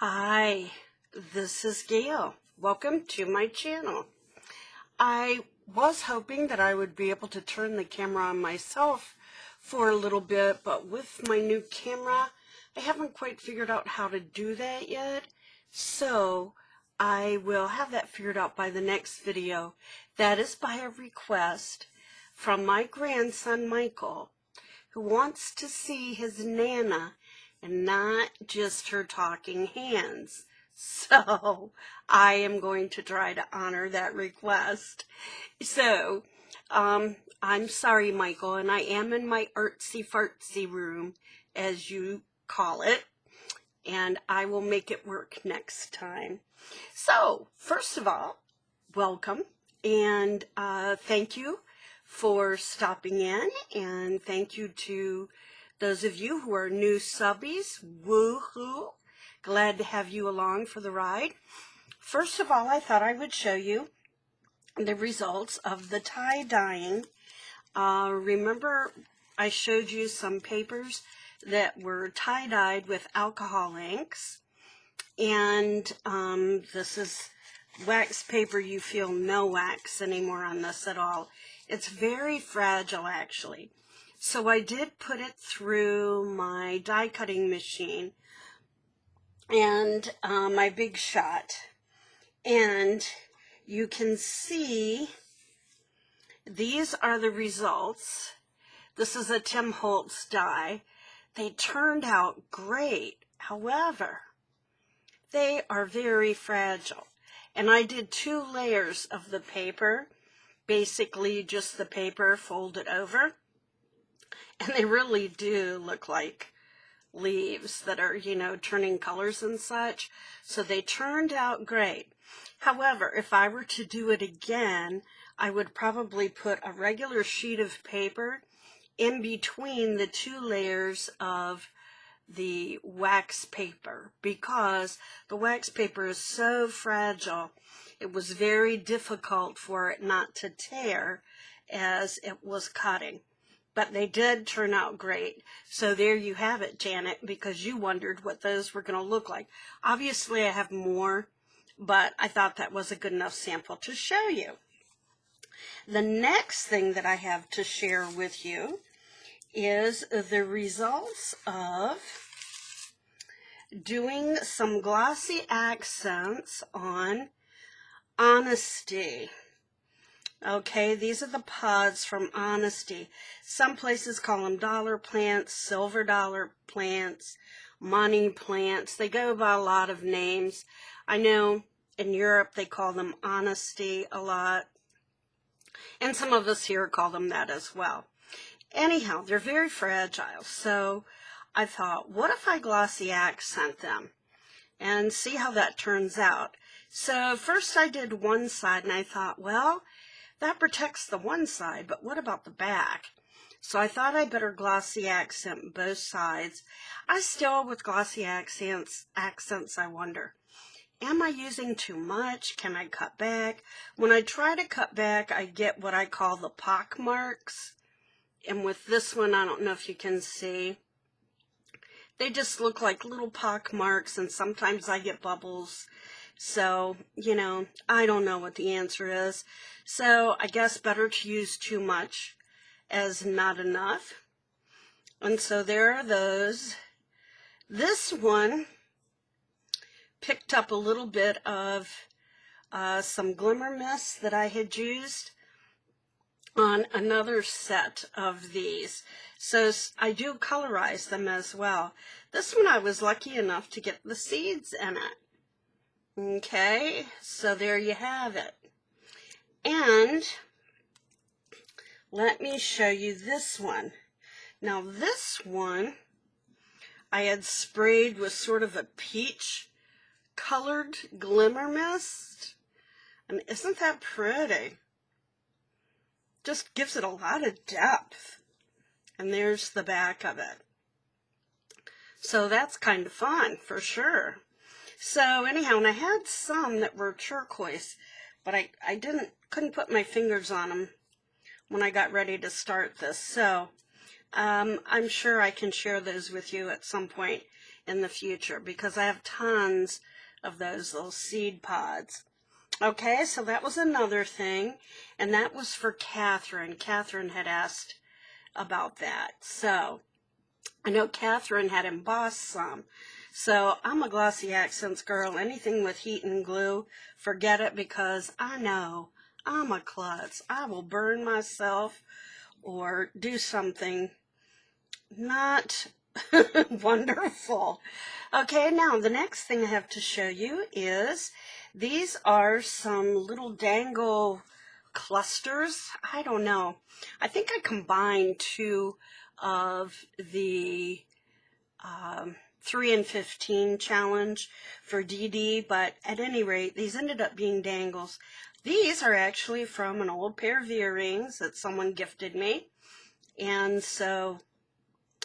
Hi, this is Gail. Welcome to my channel. I was hoping that I would be able to turn the camera on myself for a little bit, but with my new camera, I haven't quite figured out how to do that yet. So I will have that figured out by the next video. That is by a request from my grandson, Michael, who wants to see his Nana and not just her talking hands. So I am going to try to honor that request. So I'm sorry, Michael, and I am in my artsy fartsy room, as you call it, and I will make it work next time. So first of all, welcome, and thank you for stopping in, and thank you to those of you who are new subbies. Woohoo! Glad to have you along for the ride. First of all, I thought I would show you the results of the tie-dyeing. Remember I showed you some papers that were tie-dyed with alcohol inks, and this is wax paper. You feel no wax anymore on this at all. It's very fragile, actually. So I did put it through my die cutting machine and my Big Shot, and you can see these are the results. This is a Tim Holtz die. They turned out great. However, they are very fragile. And I did 2 layers of the paper, basically just the paper folded over. And they really do look like leaves that are, turning colors and such. So they turned out great. However, if I were to do it again, I would probably put a regular sheet of paper in between the 2 layers of the wax paper, because the wax paper is so fragile. It was very difficult for it not to tear as it was cutting. But they did turn out great. So there you have it, Janet, because you wondered what those were going to look like. Obviously, I have more, but I thought that was a good enough sample to show you. The next thing that I have to share with you is the results of doing some glossy accents on Honesty. Okay, these are the pods from Honesty. Some places call them dollar plants, silver dollar plants, money plants. They go by a lot of names. I know in Europe they call them Honesty a lot, and some of us here call them that as well. Anyhow, they're very fragile, so I thought, what if I glossy accent them and see how that turns out? So first I did one side, and I thought, well, that protects the one side, but what about the back? So I thought I better glossy accent both sides. I still, with glossy accents, I wonder, am I using too much? Can I cut back? When I try to cut back, I get what I call the pock marks. And with this one, I don't know if you can see, they just look like little pock marks, and sometimes I get bubbles. So, I don't know what the answer is. So I guess better to use too much as not enough. And so there are those. This one picked up a little bit of some Glimmer mist that I had used on another set of these. So I do colorize them as well. This one I was lucky enough to get the seeds in it. Okay, so there you have it. And let me show you this one. Now this one I had sprayed with sort of a peach colored Glimmer mist. And isn't that pretty? Just gives it a lot of depth. And there's the back of it. So that's kind of fun for sure. So anyhow, and I had some that were turquoise, but I couldn't put my fingers on them when I got ready to start this. So I'm sure I can share those with you at some point in the future because I have tons of those little seed pods. Okay, so that was another thing, and that was for Catherine. Catherine had asked about that. So I know Catherine had embossed some. So I'm a Glossy Accents girl. Anything with heat and glue, forget it, because I know I'm a klutz. I will burn myself or do something not wonderful. Okay, now the next thing I have to show you is these are some little dangle clusters. I don't know. I think I combined two of the 3 and 15 challenge for Dee Dee, but at any rate, these ended up being dangles. These are actually from an old pair of earrings that someone gifted me, and so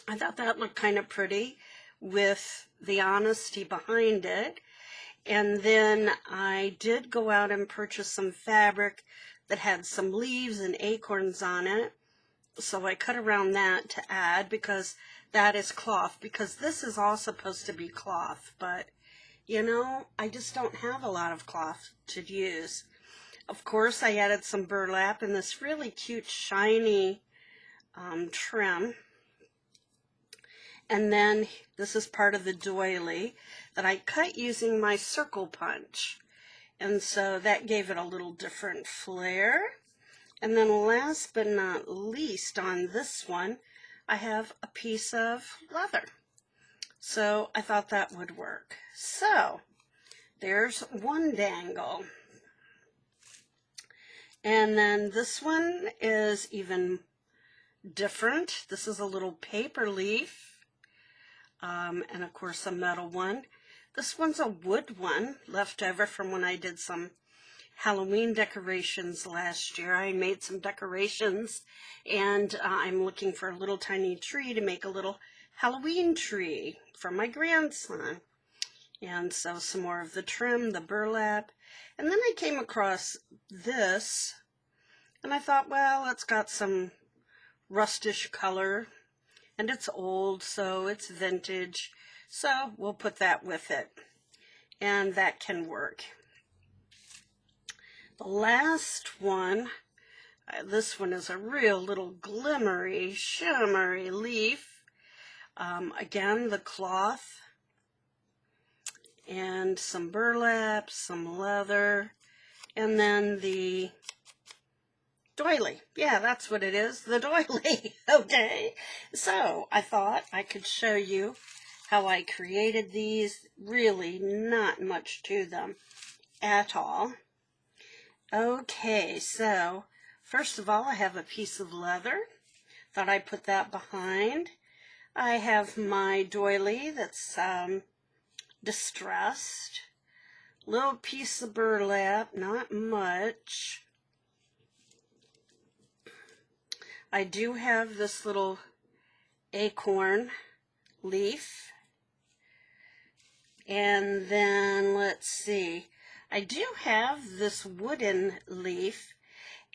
I thought that looked kind of pretty with the honesty behind it. And then I did go out and purchase some fabric that had some leaves and acorns on it. So I cut around that to add, because that is cloth, because this is all supposed to be cloth, but you know, I just don't have a lot of cloth to use. Of course, I added some burlap in this really cute shiny trim. And then this is part of the doily that I cut using my circle punch. And so that gave it a little different flair. And then last but not least on this one, I have a piece of leather. So I thought that would work. So there's one dangle. And then this one is even different. This is a little paper leaf. And of course a metal one. This one's a wood one, left over from when I did some Halloween decorations last year. I made some decorations, and I'm looking for a little tiny tree to make a little Halloween tree for my grandson. And so some more of the trim, the burlap. And then I came across this, and I thought, well, it's got some rustish color, and it's old, so it's vintage. So we'll put that with it, and that can work. The last one, this one is a real little glimmery, shimmery leaf. Again, the cloth and some burlap, some leather, and then the doily. Yeah, that's what it is, the doily. Okay, so I thought I could show you how I created these. Really not much to them at all. Okay, so first of all, I have a piece of leather. Thought I'd put that behind. I have my doily that's distressed. Little piece of burlap, not much. I do have this little acorn leaf. And then let's see. I do have this wooden leaf,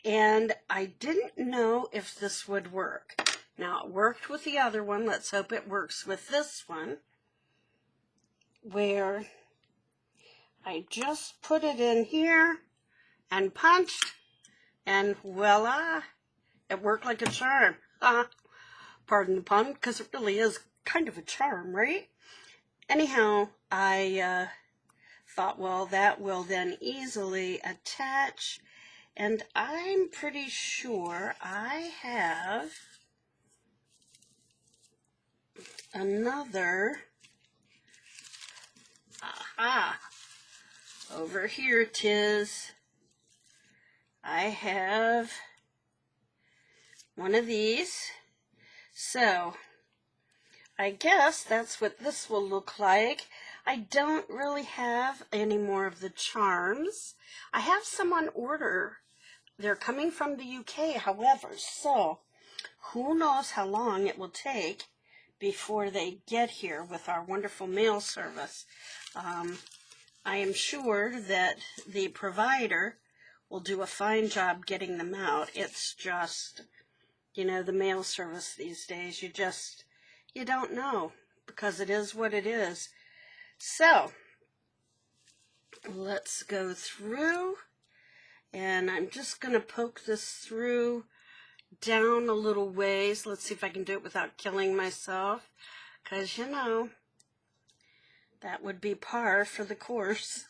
and I didn't know if this would work. Now, it worked with the other one. Let's hope it works with this one, where I just put it in here and punched, and voila, it worked like a charm. Pardon the pun, because it really is kind of a charm, right? Anyhow, I thought, well, that will then easily attach, and I'm pretty sure I have another, aha, over here 'tis. I have one of these, so I guess that's what this will look like. I don't really have any more of the charms. I have some on order. They're coming from the UK, however, so who knows how long it will take before they get here with our wonderful mail service. I am sure that the provider will do a fine job getting them out. It's just you know, the mail service these days. You don't know, because it is what it is. So, let's go through, and I'm just going to poke this through down a little ways. Let's see if I can do it without killing myself, because, you know, that would be par for the course.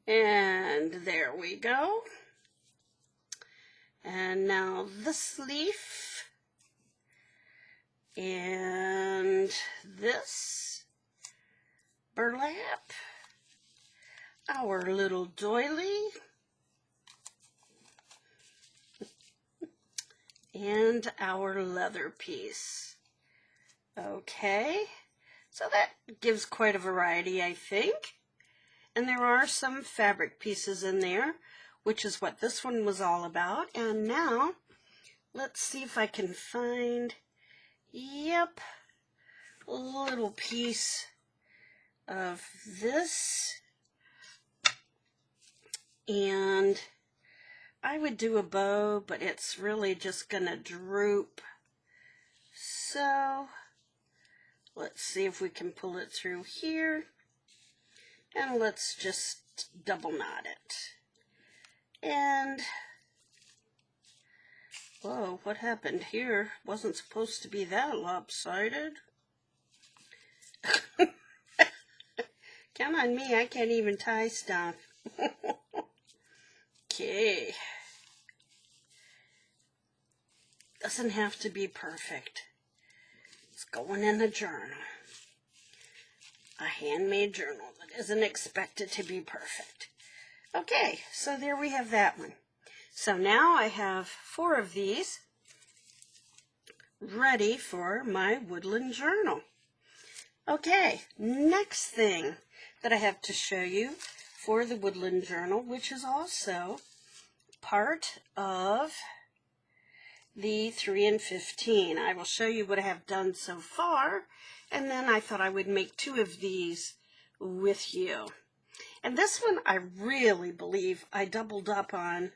And there we go. And now this leaf, and this burlap, our little doily, and our leather piece. Okay, so that gives quite a variety, I think. And there are some fabric pieces in there, which is what this one was all about. And now, let's see if I can find, yep, a little piece of this. And I would do a bow, but it's really just gonna droop. So, let's see if we can pull it through here. And let's just double knot it. And, whoa, what happened here? Wasn't supposed to be that lopsided. Count on me, I can't even tie stuff. Okay. Doesn't have to be perfect. It's going in a journal. A handmade journal that isn't expected to be perfect. Okay, so there we have that one. So now I have 4 of these ready for my Woodland Journal. Okay, next thing that I have to show you for the Woodland Journal, which is also part of the 3 and 15. I will show you what I have done so far, and then I thought I would make 2 of these with you. And this one I really believe I doubled up on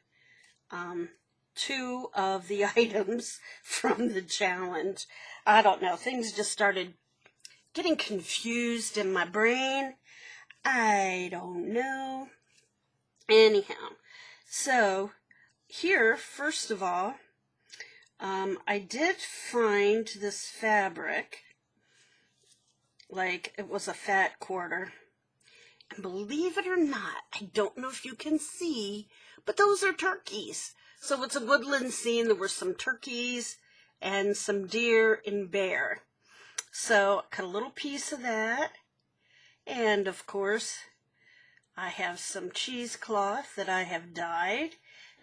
2 of the items from the challenge. I don't know, things just started getting confused in my brain. I don't know. Anyhow, so here, first of all, I did find this fabric, like it was a fat quarter. And believe it or not, I don't know if you can see, but those are turkeys. So it's a woodland scene. There were some turkeys and some deer and bear. So cut a little piece of that. And of course, I have some cheesecloth that I have dyed.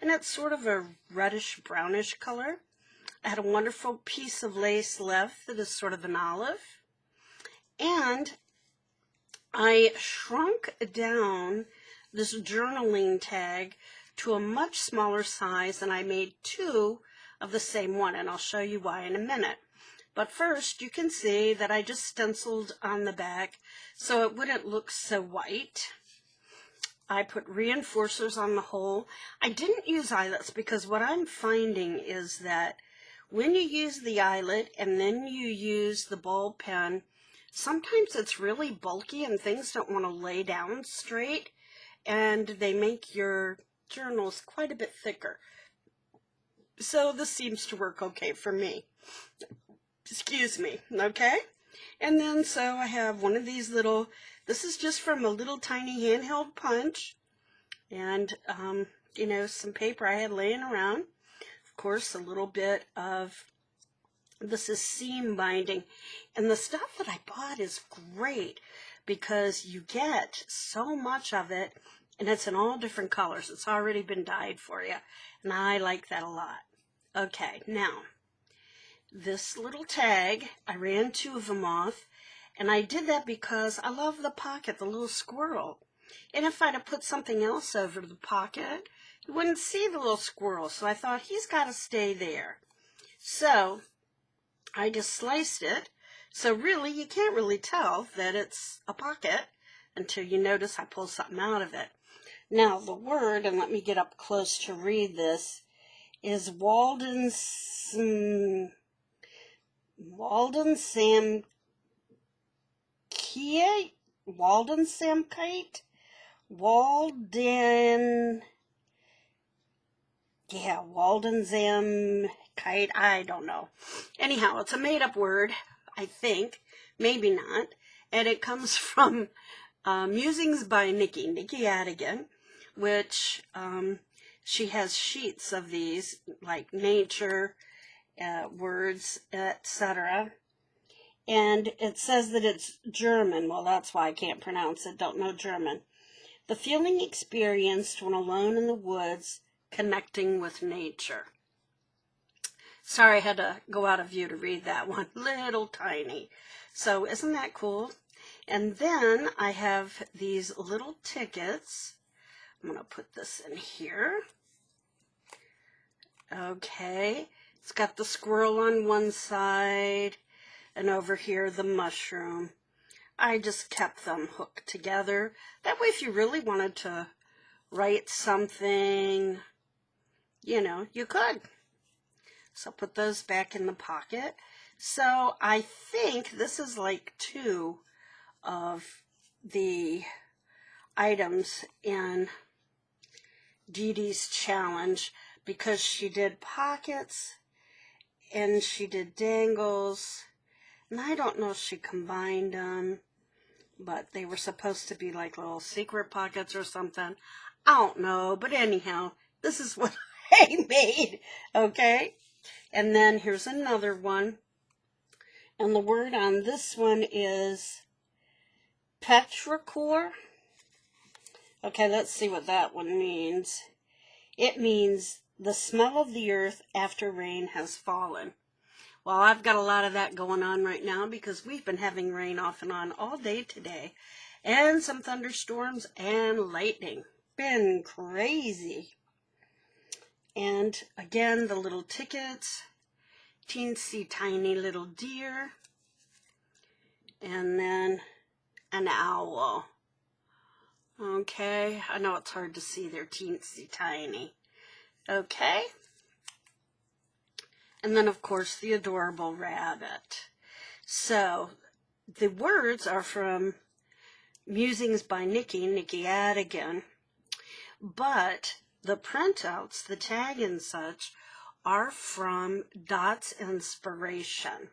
And it's sort of a reddish brownish color. I had a wonderful piece of lace left that is sort of an olive. And I shrunk down this journaling tag to a much smaller size, and I made 2 of the same one, and I'll show you why in a minute. But first, you can see that I just stenciled on the back so it wouldn't look so white. I put reinforcers on the hole. I didn't use eyelets because what I'm finding is that when you use the eyelet and then you use the ball pen, sometimes it's really bulky and things don't want to lay down straight, and they make your journals quite a bit thicker. So this seems to work okay for me. Excuse me, okay? And then so I have one of these little, this is just from a little tiny handheld punch, and you know, some paper I had laying around. Of course, a little bit of, this is seam binding, and the stuff that I bought is great because you get so much of it, and it's in all different colors. It's already been dyed for you, and I like that a lot. Okay, now, this little tag, I ran 2 of them off, and I did that because I love the pocket, the little squirrel. And if I'd have put something else over the pocket, you wouldn't see the little squirrel, so I thought he's got to stay there. So I just sliced it, so really you can't really tell that it's a pocket until you notice I pull something out of it. Now the word, and let me get up close to read this, is Walden Sam Kite? Walden Sam Kite? Walden Zam Kite, I don't know. Anyhow, it's a made-up word, I think, maybe not, and it comes from Musings by Nikki Adigan, which she has sheets of these, like nature, words, etc., and it says that it's German. Well, that's why I can't pronounce it, don't know German. The feeling experienced when alone in the woods, connecting with nature. Sorry, I had to go out of view to read that one. Little tiny. So isn't that cool? And then I have these little tickets. I'm going to put this in here. Okay. It's got the squirrel on one side and over here the mushroom. I just kept them hooked together. That way if you really wanted to write something, you know, you could. So put those back in the pocket. So I think this is like 2 of the items in Dee Dee's challenge, because she did pockets and she did dangles, and I don't know if she combined them, but they were supposed to be like little secret pockets or something. I don't know, but anyhow, this is what I made, okay? And then here's another one. And the word on this one is petrichor. Okay, let's see what that one means. It means the smell of the earth after rain has fallen. Well, I've got a lot of that going on right now because we've been having rain off and on all day today. And some thunderstorms and lightning. Been crazy. And again, the little tickets. Teensy tiny little deer. And then an owl. Okay, I know it's hard to see, they're teensy tiny. Okay. And then, of course, the adorable rabbit. So, the words are from Musings by Nikki Adigan. But the printouts, the tag and such, are from Dot's Inspiration.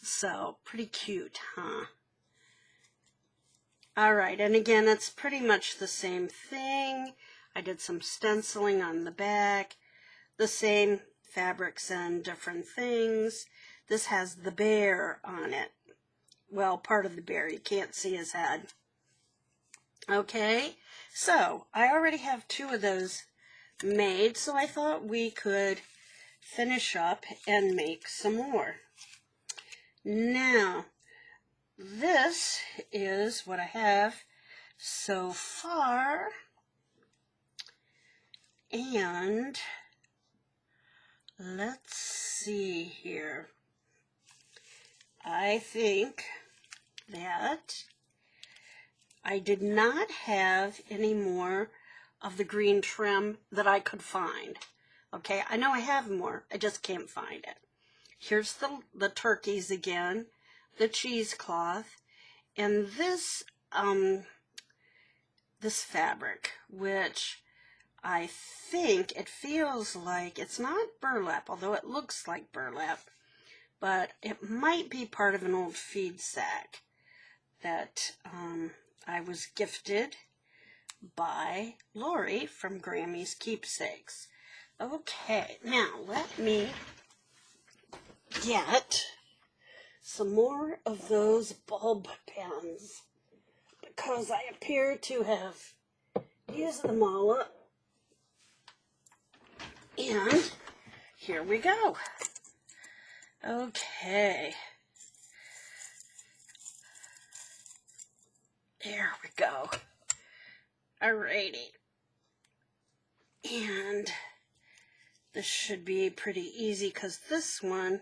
So, pretty cute, huh? Alright, and again, it's pretty much the same thing. I did some stenciling on the back. The same fabrics and different things. This has the bear on it. Well, part of the bear. You can't see his head. Okay, so I already have 2 of those made, so I thought we could finish up and make some more. Now, this is what I have so far, and let's see here. I think that I did not have any more of the green trim that I could find. Okay, I know I have more, I just can't find it. Here's the turkeys again, the cheesecloth, and this this fabric, which I think it feels like, it's not burlap, although it looks like burlap, but it might be part of an old feed sack that I was gifted by Lori from Grammy's Keepsakes. Okay, now let me get some more of those bulb pens, because I appear to have used them all up. And here we go. Okay. There we go. Alrighty. And this should be pretty easy because this one,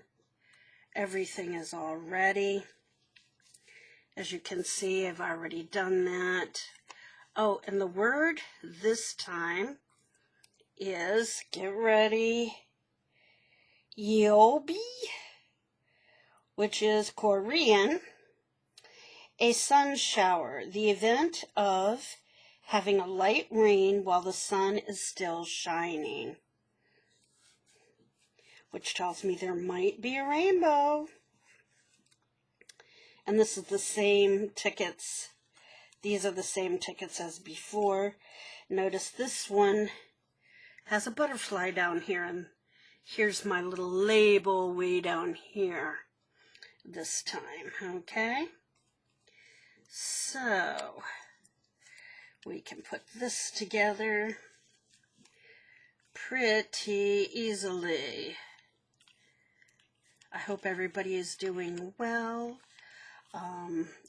everything is all ready. As you can see, I've already done that. Oh, and the word this time is, get ready, Yeobi, which is Korean, a sun shower, the event of having a light rain while the sun is still shining, which tells me there might be a rainbow. And this is the same tickets. These are the same tickets as before. Notice this one has a butterfly down here, and here's my little label way down here this time, okay? So, we can put this together pretty easily. I hope everybody is doing well.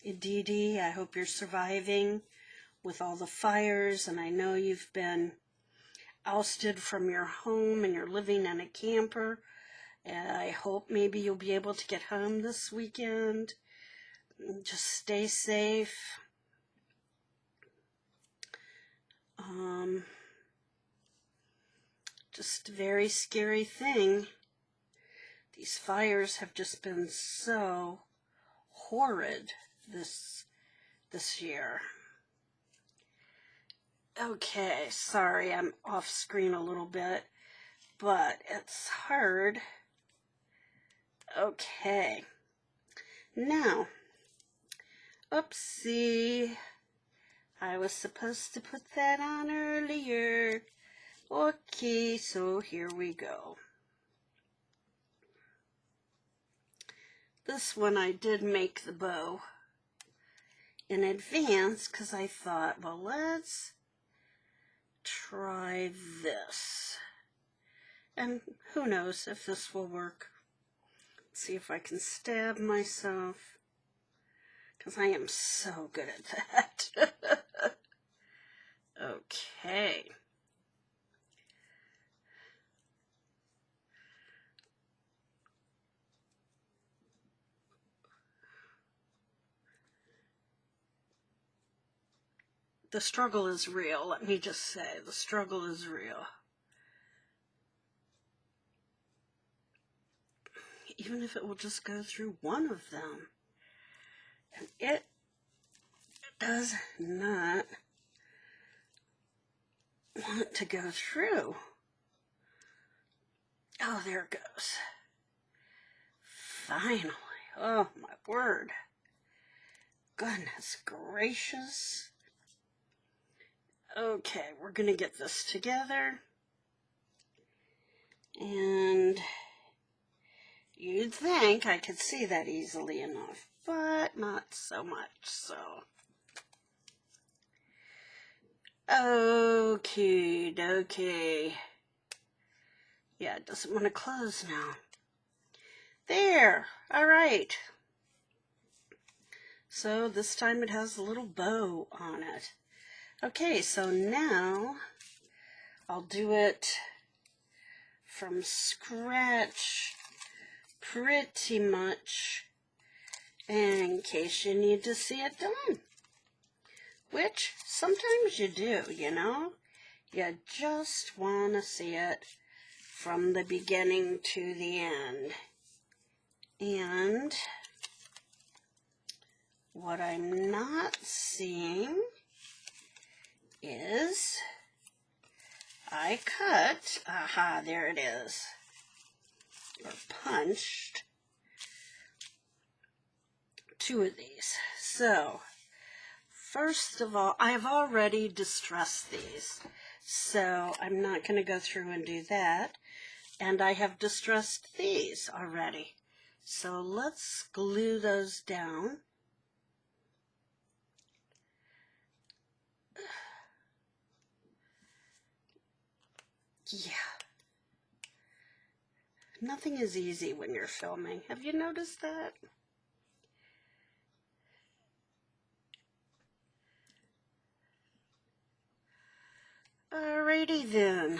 Dee Dee, I hope you're surviving with all the fires, and I know you've been ousted from your home and you're living in a camper, and I hope maybe you'll be able to get home this weekend. Just stay safe. Just a very scary thing. These fires have just been so horrid this year. Okay, sorry, I'm off screen a little bit, but it's hard. Okay, now, oopsie, I was supposed to put that on earlier. Okay, so here we go. This one I did make the bow in advance because I thought, well, let's try this. And who knows if this will work. Let's see if I can stab myself, because I am so good at that. Okay. The struggle is real, let me just say. The struggle is real. Even if it will just go through one of them. And it does not want to go through. Oh, there it goes. Finally. Oh, my word. Goodness gracious. Okay, we're going to get this together. And you'd think I could see that easily enough, but not so much, so. Okie dokie. Yeah, it doesn't want to close now. There, all right. So this time it has a little bow on it. Okay, so now I'll do it from scratch pretty much in case you need to see it done. Which sometimes you do, you know? You just want to see it from the beginning to the end. And what I'm not seeing is I cut, aha, there it is, or punched 2 of these. So, first of all, I've already distressed these, so I'm not going to go through and do that. And I have distressed these already. So let's glue those down. Yeah. Nothing is easy when you're filming. Have you noticed that? Alrighty then.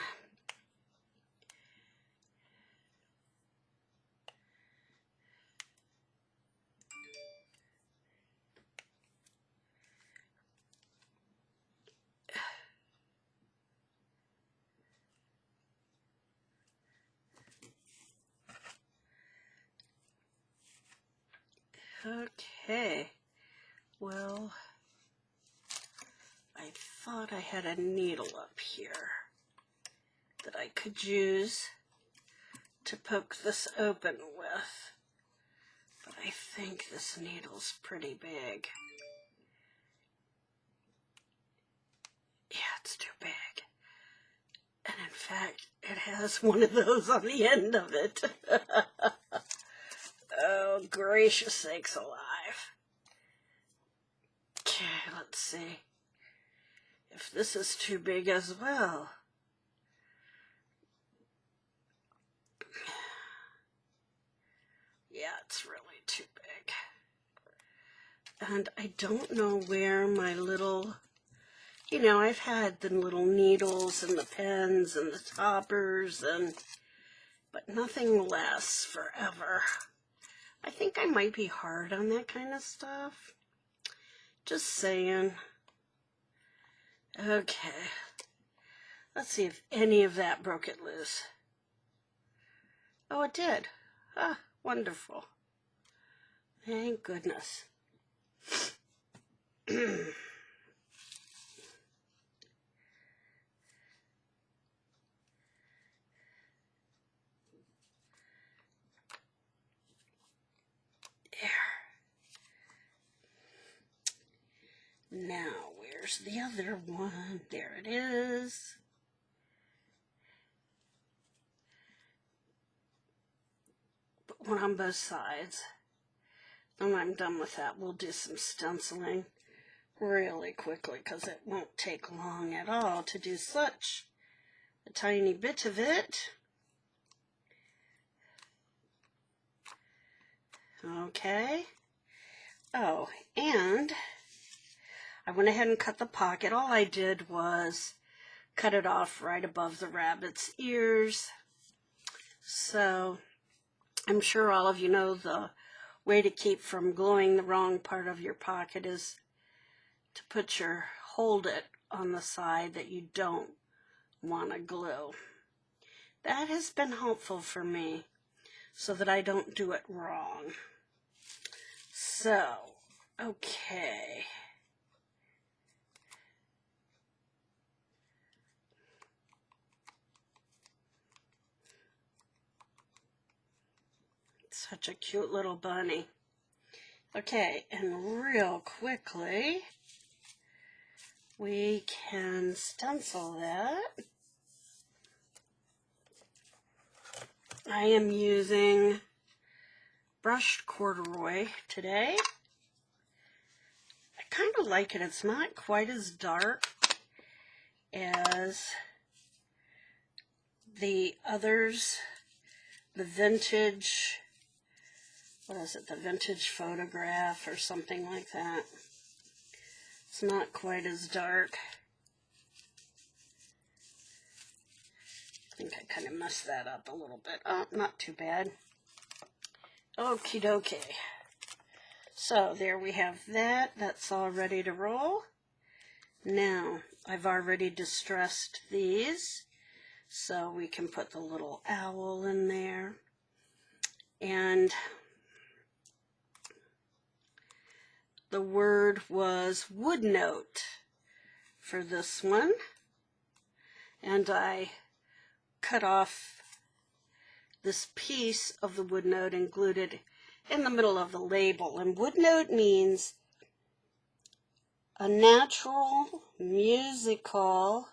Okay, well, I thought I had a needle up here that I could use to poke this open with, but I think this needle's pretty big. Yeah, it's too big. And in fact, it has one of those on the end of it. Oh, gracious sakes alive. Okay, let's see if this is too big as well. Yeah, it's really too big. And I don't know where my little, you know, I've had the little needles and the pens and the toppers, but nothing lasts forever. I think I might be hard on that kind of stuff. Just saying. Okay. Let's see if any of that broke it loose. Oh, it did. Ah, wonderful. Thank goodness. There. Now, where's the other one? There it is. Put one on both sides. When I'm done with that, we'll do some stenciling really quickly because it won't take long at all to do such a tiny bit of it. Okay. Oh, and I went ahead and cut the pocket. All I did was cut it off right above the rabbit's ears. So I'm sure all of you know the way to keep from gluing the wrong part of your pocket is to hold it on the side that you don't want to glue. That has been helpful for me so that I don't do it wrong. So, okay. Such a cute little bunny. Okay, and real quickly, we can stencil that. I am using brushed corduroy today. I kind of like it. It's not quite as dark as the others. The vintage, what is it, the vintage photograph or something like that. It's not quite as dark. I think I kind of messed that up a little bit. Oh, not too bad. Okie dokie. So there we have that. That's all ready to roll. Now, I've already distressed these, so we can put the little owl in there. And the word was wood note for this one. And I cut off this piece of the wood note and glued it in the middle of the label. And wood note means a natural musical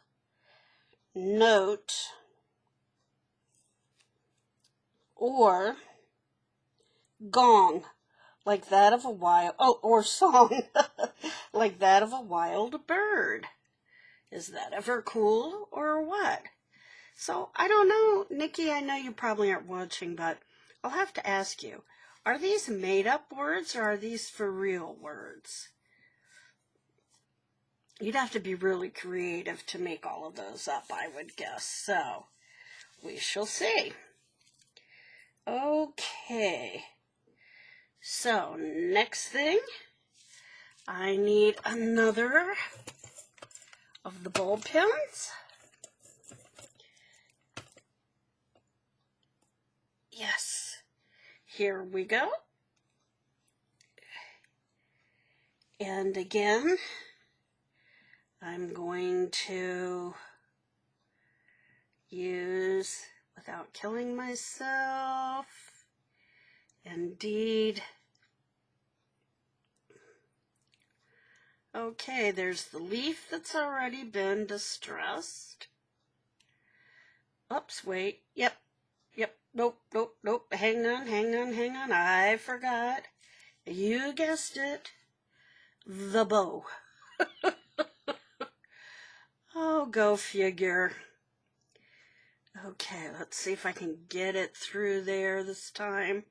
note or gong, like that of a wild, or song, like that of a wild bird. Is that ever cool or what? So, I don't know, Nikki, I know you probably aren't watching, but I'll have to ask you, are these made-up words or are these for real words? You'd have to be really creative to make all of those up, I would guess. So, we shall see. Okay. So, next thing, I need another of the ball pens. Yes. Here we go. And again, I'm going to use, without killing myself, indeed. Okay, there's the leaf that's already been distressed. Oops, wait, yep, nope, hang on, I forgot. You guessed it, the bow. Oh, go figure. Okay, let's see if I can get it through there this time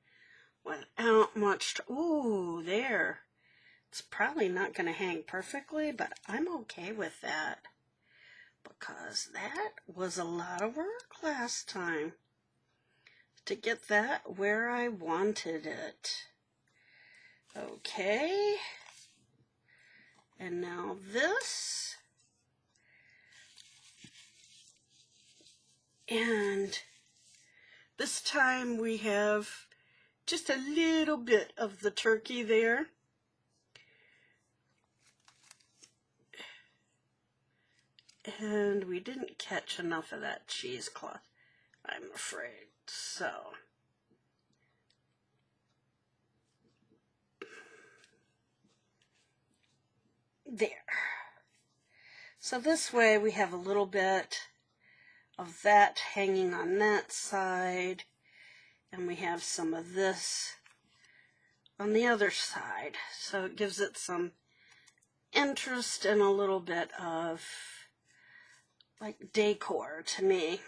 without much. Ooh, there. It's probably not going to hang perfectly, but I'm okay with that because that was a lot of work last time to get that where I wanted it. Okay. And now this. And this time we have just a little bit of the turkey there. And we didn't catch enough of that cheesecloth, I'm afraid. So, there. So this way we have a little bit of that hanging on that side, and we have some of this on the other side. So it gives it some interest and a little bit of like decor to me.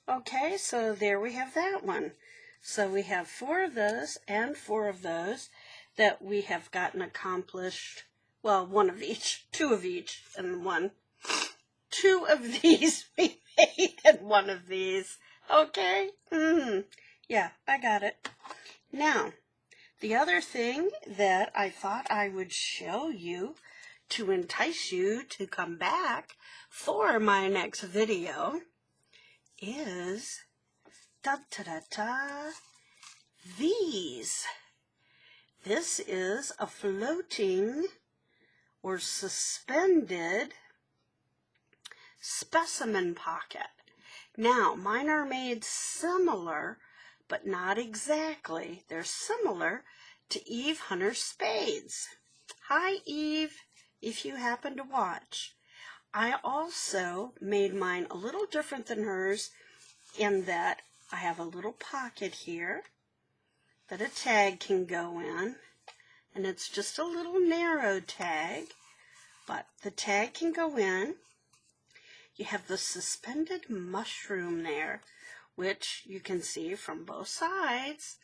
Okay, so there we have that one. So we have 4 of those and 4 of those that we have gotten accomplished. Well, 1 of each, 2 of each, and 1. 2 of these we made and 1 of these. Okay? Yeah, I got it. Now, the other thing that I thought I would show you to entice you to come back for my next video is these. This is a floating or suspended specimen pocket. Now, mine are made similar, but not exactly. They're similar to Eve Spaid's. Hi, Eve, if you happen to watch. I also made mine a little different than hers in that I have a little pocket here that a tag can go in, and it's just a little narrow tag, but the tag can go in. You have the suspended mushroom there, which you can see from both sides.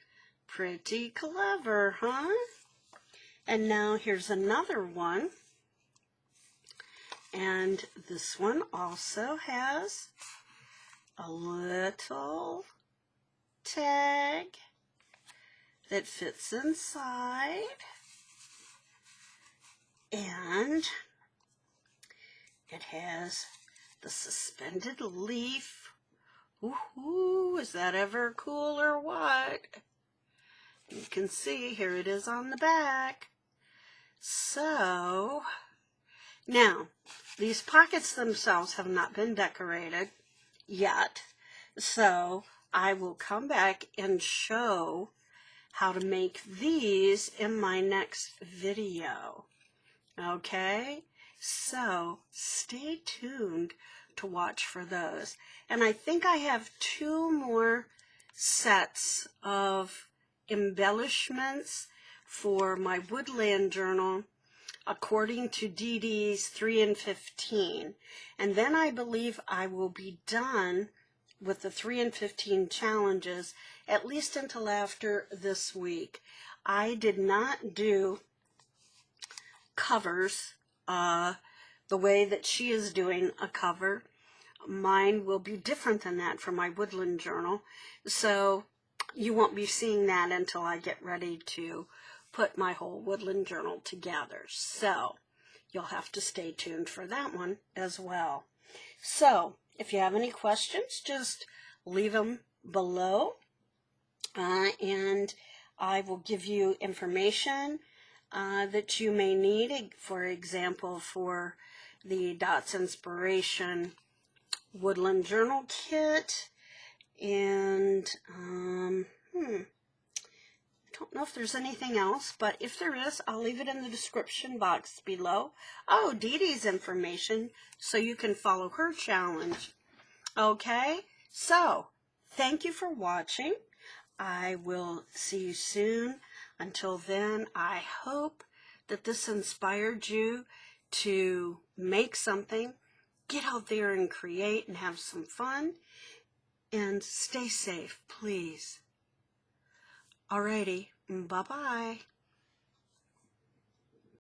Pretty clever, huh? And now here's another one. And this one also has a little tag that fits inside. And it has the suspended leaf. Woohoo! Is that ever cool or what? You can see here it is on the back. So, now, these pockets themselves have not been decorated yet. So, I will come back and show how to make these in my next video. Okay? So, stay tuned to watch for those. And I think I have 2 more sets of embellishments for my Woodland Journal according to Dee Dee's 3 and 15. And then I believe I will be done with the 3 and 15 challenges, at least until after this week. I did not do covers the way that she is doing a cover. Mine will be different than that for my Woodland Journal. So you won't be seeing that until I get ready to put my whole Woodland Journal together. So you'll have to stay tuned for that one as well. So if you have any questions, just leave them below, and I will give you information that you may need, for example, for the Dots Inspiration Woodland Journal kit. And I don't know if there's anything else, but if there is, I'll leave it in the description box below. Oh, Dee Dee's information, so you can follow her challenge. Okay, so thank you for watching. I will see you soon. Until then, I hope that this inspired you to make something, get out there and create and have some fun, and stay safe, please. Alrighty, bye-bye.